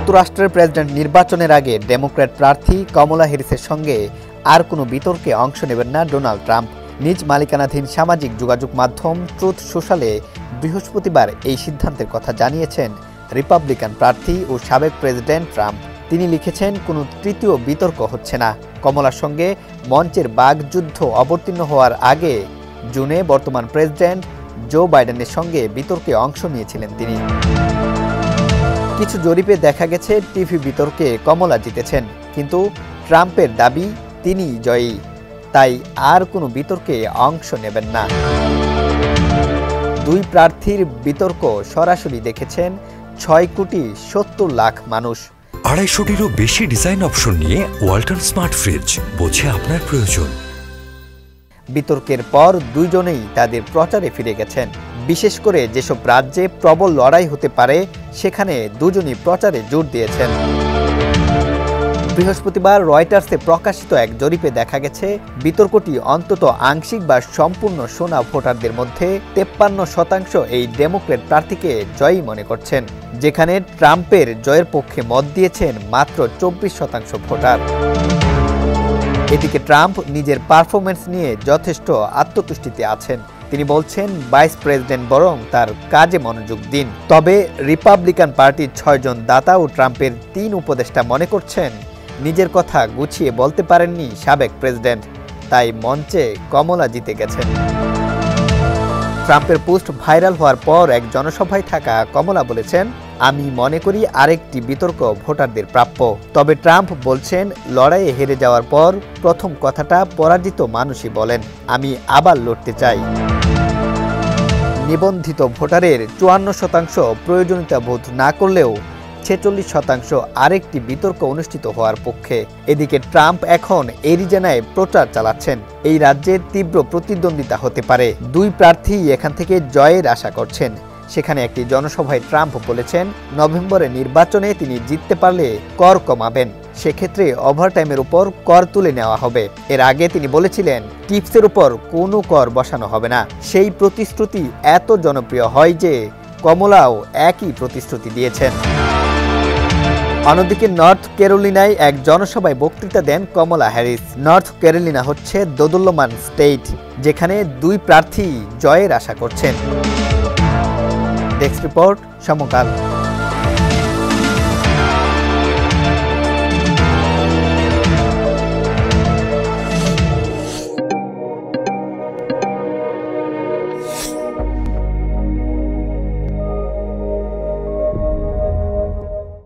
যুক্তরাষ্ট্রের প্রেসিডেন্ট নির্বাচনের আগে ডেমোক্র্যাট প্রার্থী কমলা হ্যারিসের সঙ্গে আর কোনো বিতর্কে অংশ নেবেন না ডোনাল্ড ট্রাম্প। নিজ মালিকানাধীন সামাজিক যোগাযোগ মাধ্যম ট্রুথ সোশ্যালে বৃহস্পতিবার এই সিদ্ধান্তের কথা জানিয়েছেন রিপাবলিকান প্রার্থী ও সাবেক প্রেসিডেন্ট ট্রাম্প। তিনি লিখেছেন, কোনো তৃতীয় বিতর্ক হচ্ছে না। কমলার সঙ্গে মঞ্চের বাগযুদ্ধ অবতীর্ণ হওয়ার আগে জুনে বর্তমান প্রেসিডেন্ট জো বাইডেনের সঙ্গে বিতর্কে অংশ নিয়েছিলেন তিনি। কিছু জরিপে দেখা গেছে টিভি বিতর্কে কমলা জিতেছেন, কিন্তু ট্রাম্পের দাবি তিনি জয়ী, তাই আর কোনো বিতর্কে অংশ নেবেন না। দুই প্রার্থীর বিতর্ক সরাসরি দেখেছেন 6,70,00,000 মানুষ। 250-টিরও বেশি ডিজাইন অপশন নিয়ে ওয়ালটন স্মার্ট ফ্রিজ, বোঝে আপনার প্রয়োজন। বিতর্কের পর দুইজনেই তাদের প্রচারে ফিরে গেছেন। বিশেষ করে যেসব রাজ্যে প্রবল লড়াই হতে পারে সেখানে দুজনই প্রচারে জোর দিয়েছেন। বৃহস্পতিবার রয়টার্সে প্রকাশিত এক জরিপে দেখা গেছে বিতর্কটি অন্তত আংশিক বা সম্পূর্ণ সোনা ভোটারদের মধ্যে 53% এই ডেমোক্র্যাট প্রার্থীকে জয়ী মনে করছেন, যেখানে ট্রাম্পের জয়ের পক্ষে মত দিয়েছেন মাত্র 24% ভোটার। এদিকে ট্রাম্প নিজের পারফরমেন্স নিয়ে যথেষ্ট আত্মতুষ্টিতে আছেন। তিনি বলছেন, ভাইস প্রেসিডেন্ট বরং তার কাজে মনোযোগ দিন। তবে রিপাবলিকান পার্টির 6 জন দাতা ও ট্রাম্পের 3 উপদেষ্টা মনে করছেন নিজের কথা গুছিয়ে বলতে পারেননি সাবেক প্রেসিডেন্ট, তাই মঞ্চে কমলা জিতে গেছেন। ট্রাম্পের পোস্ট ভাইরাল হওয়ার পর এক জনসভায় থাকা কমলা বলেছেন, আমি মনে করি আরেকটি বিতর্ক ভোটারদের প্রাপ্য। তবে ট্রাম্প বলছেন, লড়াইয়ে হেরে যাওয়ার পর প্রথম কথাটা পরাজিত মানুষই বলেন, আমি আবার লড়তে চাই। নিবন্ধিত ভোটারের 54% প্রয়োজনীয়তা ভোট না করলেও 46% আরেকটি বিতর্ক অনুষ্ঠিত হওয়ার পক্ষে। এদিকে ট্রাম্প এখন এরিজোনায় প্রচার চালাচ্ছেন। এই রাজ্যে তীব্র প্রতিদ্বন্দ্বিতা হতে পারে। দুই প্রার্থী এখান থেকে জয়ের আশা করছেন। সেখানে একটি জনসভায় ট্রাম্প বলেছেন, নভেম্বরে নির্বাচনে তিনি জিততে পারলে কর কমাবেন, সেক্ষেত্রে ওভারটাইমের উপর কর তুলে নেওয়া হবে। এর আগে তিনি বলেছিলেন, টিপসের উপর কোনো কর বসানো হবে না। সেই প্রতিশ্রুতি এত জনপ্রিয় হয় যে কমলাও একই প্রতিশ্রুতি দিয়েছেন। অন্যদিকে নর্থ ক্যারোলিনায় এক জনসভায় বক্তৃতা দেন কমলা হ্যারিস। নর্থ ক্যারোলিনা হচ্ছে দোদুল্যমান স্টেট, যেখানে দুই প্রার্থী জয়ের আশা করছেন। ডেস্ক রিপোর্ট, সমকাল।